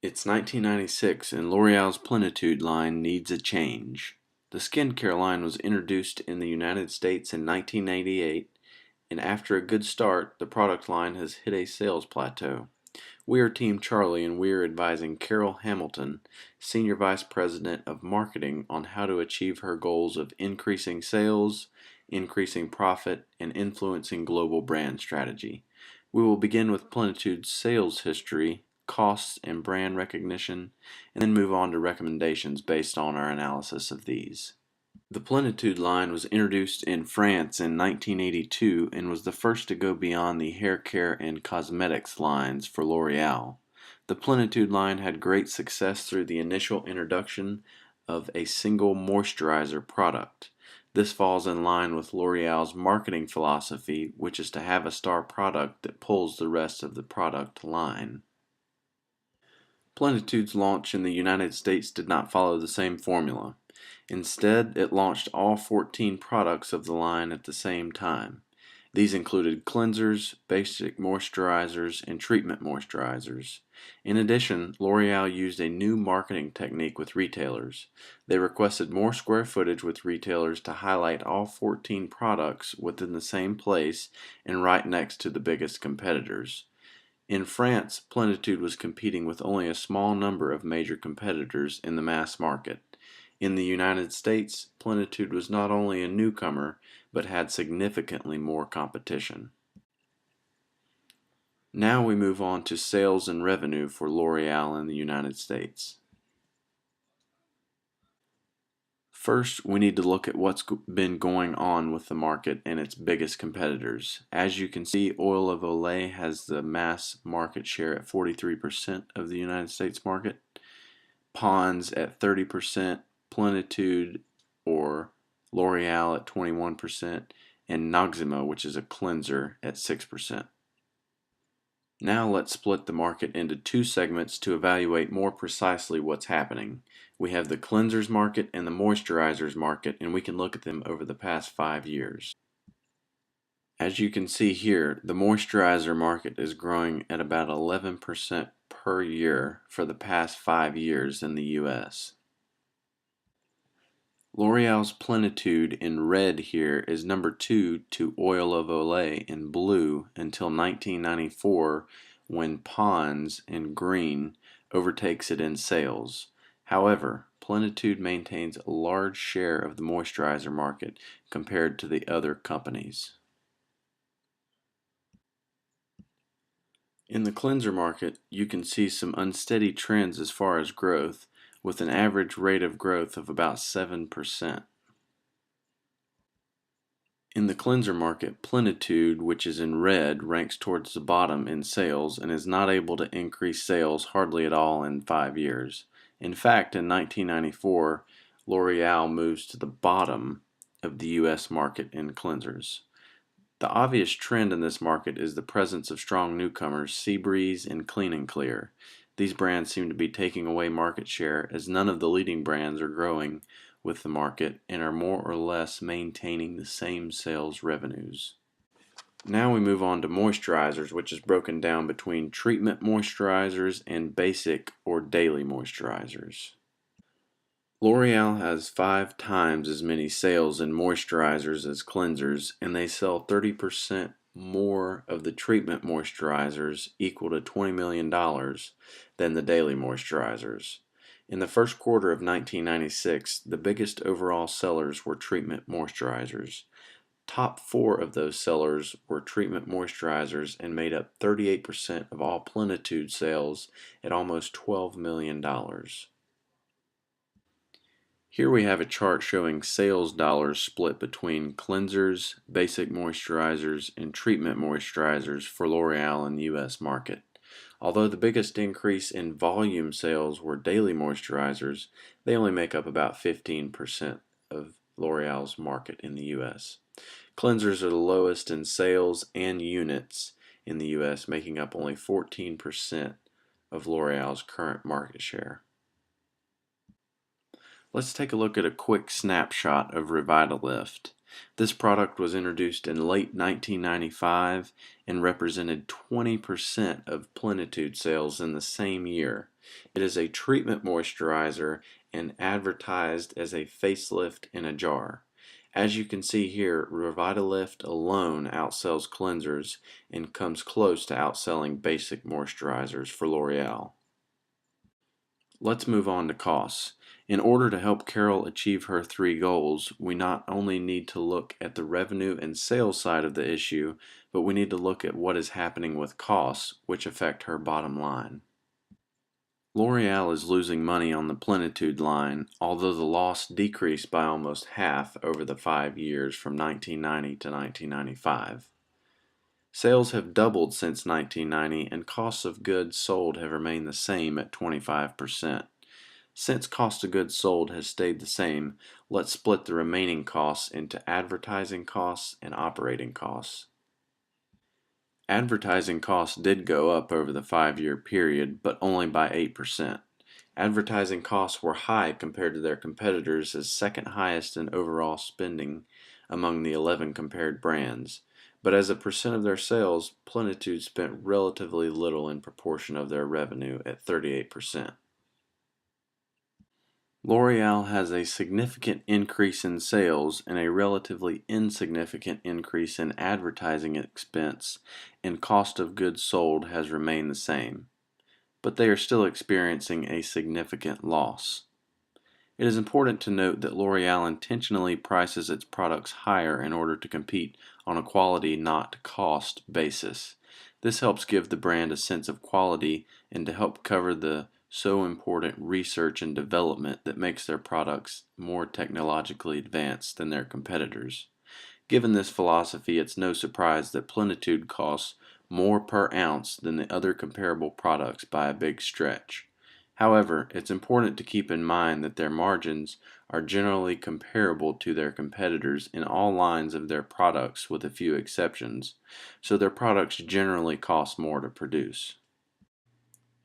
It's 1996 and L'Oreal's Plenitude line needs a change. The skincare line was introduced in the United States in 1988, and after a good start, the product line has hit a sales plateau. We are Team Charlie and we are advising Carol Hamilton, Senior Vice President of Marketing, on how to achieve her goals of increasing sales, increasing profit, and influencing global brand strategy. We will begin with Plenitude's sales history, costs, and brand recognition, and then move on to recommendations based on our analysis of these. The Plenitude line was introduced in France in 1982 and was the first to go beyond the hair care and cosmetics lines for L'Oreal. The Plenitude line had great success through the initial introduction of a single moisturizer product. This falls in line with L'Oreal's marketing philosophy, which is to have a star product that pulls the rest of the product line. Plenitude's launch in the United States did not follow the same formula. Instead, it launched all 14 products of the line at the same time. These included cleansers, basic moisturizers, and treatment moisturizers. In addition, L'Oreal used a new marketing technique with retailers. They requested more square footage with retailers to highlight all 14 products within the same place and right next to the biggest competitors. In France, Plenitude was competing with only a small number of major competitors in the mass market. In the United States, Plenitude was not only a newcomer, but had significantly more competition. Now we move on to sales and revenue for L'Oreal in the United States. First, we need to look at what's been going on with the market and its biggest competitors. As you can see, Oil of Olay has the mass market share at 43% of the United States market, Pond's at 30%, Plenitude or L'Oreal at 21%, and Noxzema, which is a cleanser, at 6%. Now let's split the market into two segments to evaluate more precisely what's happening. We have the cleansers market and the moisturizers market, and we can look at them over the past 5 years. As you can see here, the moisturizer market is growing at about 11% per year for the past 5 years in the US. L'Oreal's Plenitude in red here is number 2 to Oil of Olay in blue until 1994, when Pond's in green overtakes it in sales. However, Plenitude maintains a large share of the moisturizer market compared to the other companies. In the cleanser market, you can see some unsteady trends as far as growth, with an average rate of growth of about 7%. In the cleanser market, Plenitude, which is in red, ranks towards the bottom in sales and is not able to increase sales hardly at all in 5 years. In fact, in 1994, L'Oreal moves to the bottom of the US market in cleansers. The obvious trend in this market is the presence of strong newcomers, Seabreeze and Clean & Clear. These brands seem to be taking away market share as none of the leading brands are growing with the market and are more or less maintaining the same sales revenues. Now we move on to moisturizers, which is broken down between treatment moisturizers and basic or daily moisturizers. L'Oreal has 5 times as many sales in moisturizers as cleansers, and they sell 30% more of the treatment moisturizers, equal to $20 million, than the daily moisturizers. In the first quarter of 1996, the biggest overall sellers were treatment moisturizers. Top 4 of those sellers were treatment moisturizers and made up 38% of all Plenitude sales at almost $12 million. Here we have a chart showing sales dollars split between cleansers, basic moisturizers, and treatment moisturizers for L'Oreal in the US market. Although the biggest increase in volume sales were daily moisturizers, they only make up about 15% of L'Oreal's market in the US. Cleansers are the lowest in sales and units in the US, making up only 14% of L'Oreal's current market share. Let's take a look at a quick snapshot of Revitalift. This product was introduced in late 1995 and represented 20% of Plenitude sales in the same year. It is a treatment moisturizer and advertised as a facelift in a jar. As you can see here, Revitalift alone outsells cleansers and comes close to outselling basic moisturizers for L'Oreal. Let's move on to costs. In order to help Carol achieve her three goals, we not only need to look at the revenue and sales side of the issue, but we need to look at what is happening with costs, which affect her bottom line. L'Oreal is losing money on the Plenitude line, although the loss decreased by almost half over the 5 years from 1990 to 1995. Sales have doubled since 1990 and costs of goods sold have remained the same at 25%. Since cost of goods sold has stayed the same, let's split the remaining costs into advertising costs and operating costs. Advertising costs did go up over the 5-year period, but only by 8%. Advertising costs were high compared to their competitors as second highest in overall spending among the 11 compared brands. But as a percent of their sales, Plenitude spent relatively little in proportion of their revenue at 38%. L'Oreal has a significant increase in sales and a relatively insignificant increase in advertising expense, and cost of goods sold has remained the same, but they are still experiencing a significant loss. It is important to note that L'Oreal intentionally prices its products higher in order to compete on a quality, not cost basis. This helps give the brand a sense of quality and to help cover the so important research and development that makes their products more technologically advanced than their competitors. Given this philosophy, it's no surprise that Plenitude costs more per ounce than the other comparable products by a big stretch. However, it's important to keep in mind that their margins are generally comparable to their competitors in all lines of their products with a few exceptions, so their products generally cost more to produce.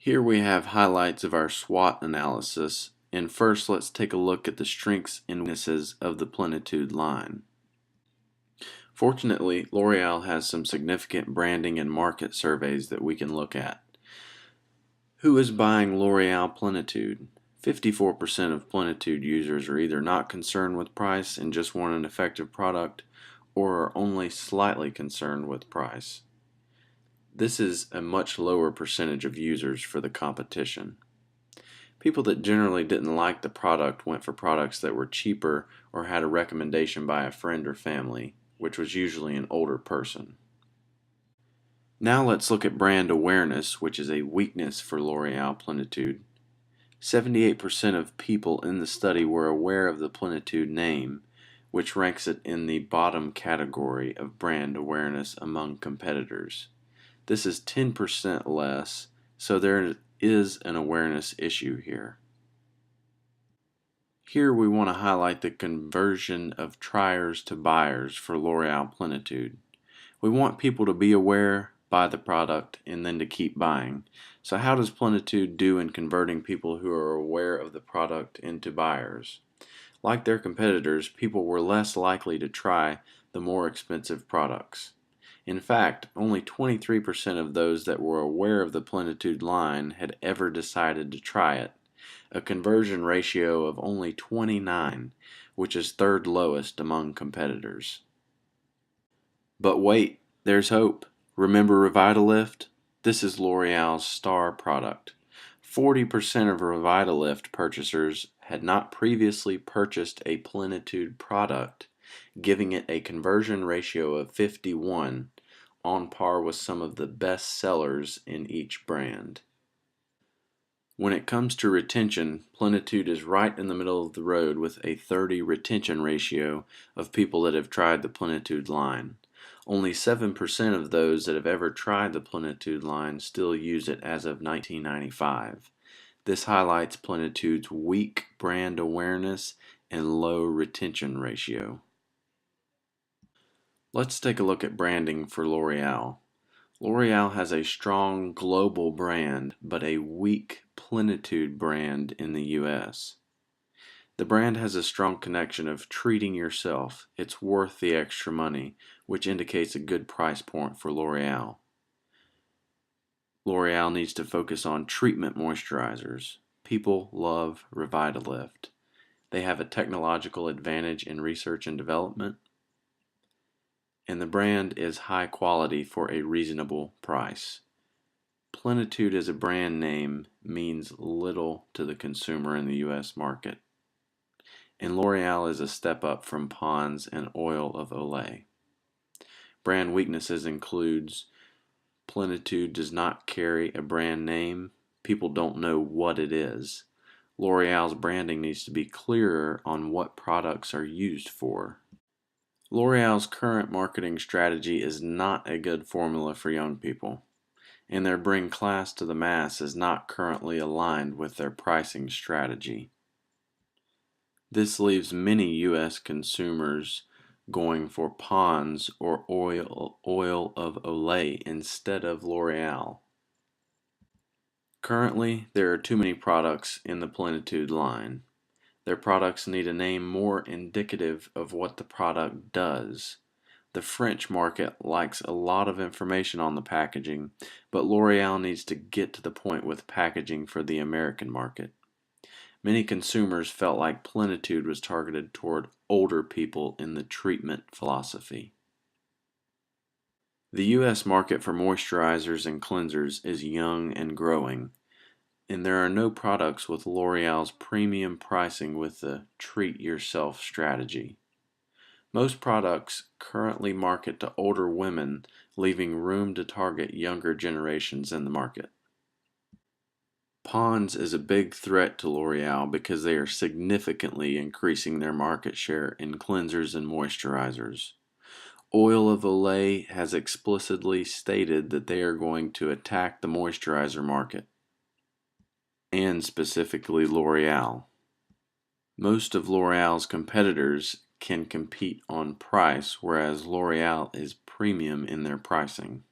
Here we have highlights of our SWOT analysis, and first let's take a look at the strengths and weaknesses of the Plenitude line. Fortunately, L'Oreal has some significant branding and market surveys that we can look at. Who is buying L'Oreal Plenitude? 54% of Plenitude users are either not concerned with price and just want an effective product, or are only slightly concerned with price. This is a much lower percentage of users for the competition. People that generally didn't like the product went for products that were cheaper or had a recommendation by a friend or family, which was usually an older person. Now let's look at brand awareness, which is a weakness for L'Oreal Plenitude. 78% of people in the study were aware of the Plenitude name, which ranks it in the bottom category of brand awareness among competitors. This is 10% less, so there is an awareness issue here. Here we want to highlight the conversion of triers to buyers for L'Oreal Plenitude. We want people to be aware, buy the product, and then to keep buying. So how does Plenitude do in converting people who are aware of the product into buyers? Like their competitors, people were less likely to try the more expensive products. In fact, only 23% of those that were aware of the Plenitude line had ever decided to try it, a conversion ratio of only 29, which is third lowest among competitors. But wait, there's hope. Remember Revitalift? This is L'Oreal's star product. 40% of Revitalift purchasers had not previously purchased a Plenitude product, giving it a conversion ratio of 51, on par with some of the best sellers in each brand. When it comes to retention, Plenitude is right in the middle of the road with a 30 retention ratio of people that have tried the Plenitude line. Only 7% of those that have ever tried the Plenitude line still use it as of 1995. This highlights Plenitude's weak brand awareness and low retention ratio. Let's take a look at branding for L'Oreal. L'Oreal has a strong global brand, but a weak Plenitude brand in the US. The brand has a strong connection of treating yourself. It's worth the extra money, which indicates a good price point for L'Oreal. L'Oreal needs to focus on treatment moisturizers. People love Revitalift. They have a technological advantage in research and development, and the brand is high quality for a reasonable price. Plenitude as a brand name means little to the consumer in the US market, and L'Oreal is a step up from Pond's and Oil of Olay. Brand weaknesses includes Plenitude does not carry a brand name. People don't know what it is. L'Oreal's branding needs to be clearer on what products are used for. L'Oreal's current marketing strategy is not a good formula for young people, and their bring class to the mass is not currently aligned with their pricing strategy. This leaves many U.S. consumers going for Pond's or Oil of Olay instead of L'Oreal. Currently, there are too many products in the Plenitude line. Their products need a name more indicative of what the product does. The French market likes a lot of information on the packaging, but L'Oreal needs to get to the point with packaging for the American market. Many consumers felt like Plenitude was targeted toward older people in the treatment philosophy. The U.S. market for moisturizers and cleansers is young and growing, and there are no products with L'Oreal's premium pricing with the treat yourself strategy. Most products currently market to older women, leaving room to target younger generations in the market. Pond's is a big threat to L'Oreal because they are significantly increasing their market share in cleansers and moisturizers. Oil of Olay has explicitly stated that they are going to attack the moisturizer market, and specifically L'Oreal. Most of L'Oreal's competitors can compete on price, whereas L'Oreal is premium in their pricing.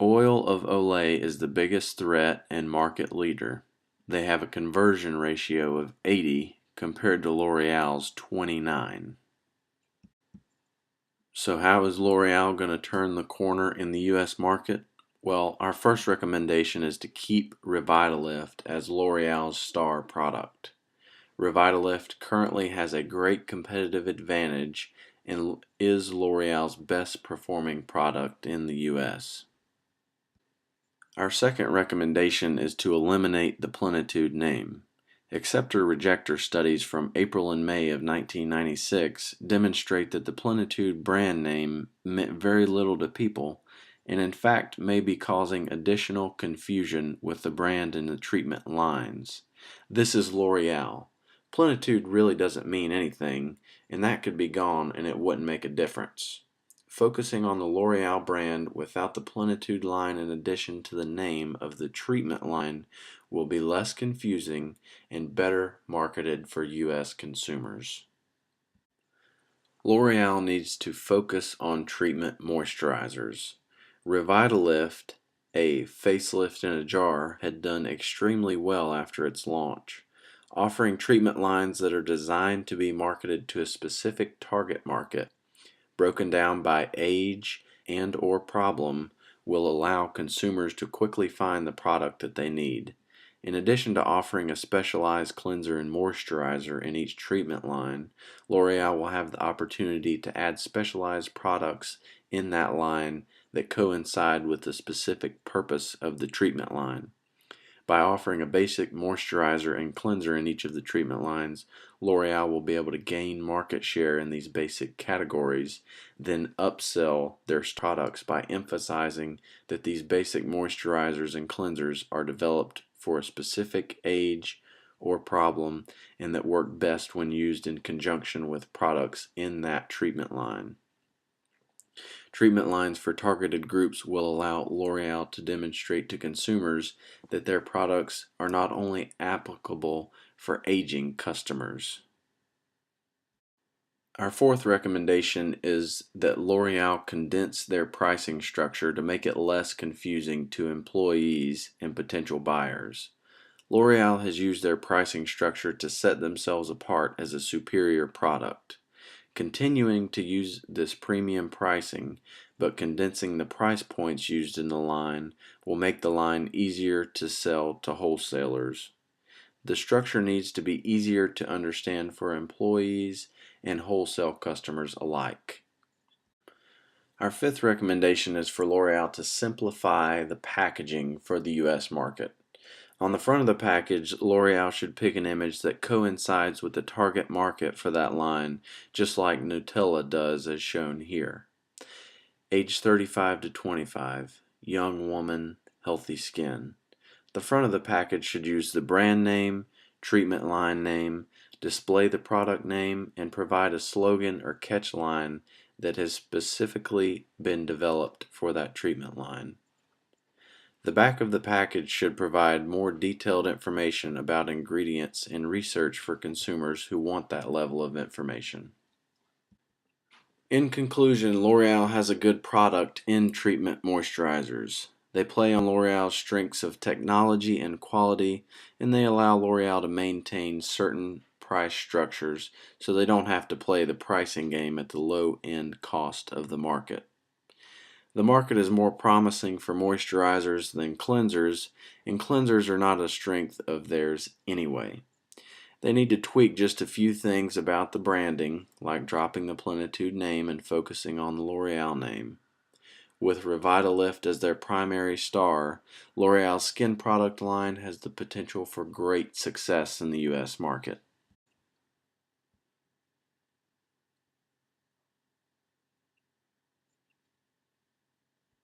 Oil of Olay is the biggest threat and market leader. They have a conversion ratio of 80 compared to L'Oreal's 29. So how is L'Oreal going to turn the corner in the US market? Well, our first recommendation is to keep Revitalift as L'Oreal's star product. Revitalift currently has a great competitive advantage and is L'Oreal's best performing product in the US. Our second recommendation is to eliminate the Plenitude name. Acceptor-rejector studies from April and May of 1996 demonstrate that the Plenitude brand name meant very little to people, and in fact may be causing additional confusion with the brand and the treatment lines. This is L'Oreal. Plenitude really doesn't mean anything, and that could be gone and it wouldn't make a difference. Focusing on the L'Oreal brand without the Plenitude line in addition to the name of the treatment line will be less confusing and better marketed for U.S. consumers. L'Oreal needs to focus on treatment moisturizers. Revitalift, a facelift in a jar, had done extremely well after its launch. Offering treatment lines that are designed to be marketed to a specific target market, broken down by age and or problem, will allow consumers to quickly find the product that they need. In addition to offering a specialized cleanser and moisturizer in each treatment line, L'Oreal will have the opportunity to add specialized products in that line that coincide with the specific purpose of the treatment line. By offering a basic moisturizer and cleanser in each of the treatment lines, L'Oreal will be able to gain market share in these basic categories, then upsell their products by emphasizing that these basic moisturizers and cleansers are developed for a specific age or problem and that work best when used in conjunction with products in that treatment line. Treatment lines for targeted groups will allow L'Oreal to demonstrate to consumers that their products are not only applicable for aging customers. Our fourth recommendation is that L'Oreal condense their pricing structure to make it less confusing to employees and potential buyers. L'Oreal has used their pricing structure to set themselves apart as a superior product. Continuing to use this premium pricing, but condensing the price points used in the line, will make the line easier to sell to wholesalers. The structure needs to be easier to understand for employees and wholesale customers alike. Our fifth recommendation is for L'Oreal to simplify the packaging for the US market. On the front of the package, L'Oreal should pick an image that coincides with the target market for that line, just like Nutella does as shown here. Age 35 to 25, young woman, healthy skin. The front of the package should use the brand name, treatment line name, display the product name, and provide a slogan or catch line that has specifically been developed for that treatment line. The back of the package should provide more detailed information about ingredients and research for consumers who want that level of information. In conclusion, L'Oreal has a good product in treatment moisturizers. They play on L'Oreal's strengths of technology and quality, and they allow L'Oreal to maintain certain price structures so they don't have to play the pricing game at the low end cost of the market. The market is more promising for moisturizers than cleansers, and cleansers are not a strength of theirs anyway. They need to tweak just a few things about the branding, like dropping the Plenitude name and focusing on the L'Oreal name. With Revitalift as their primary star, L'Oreal's skin product line has the potential for great success in the US market.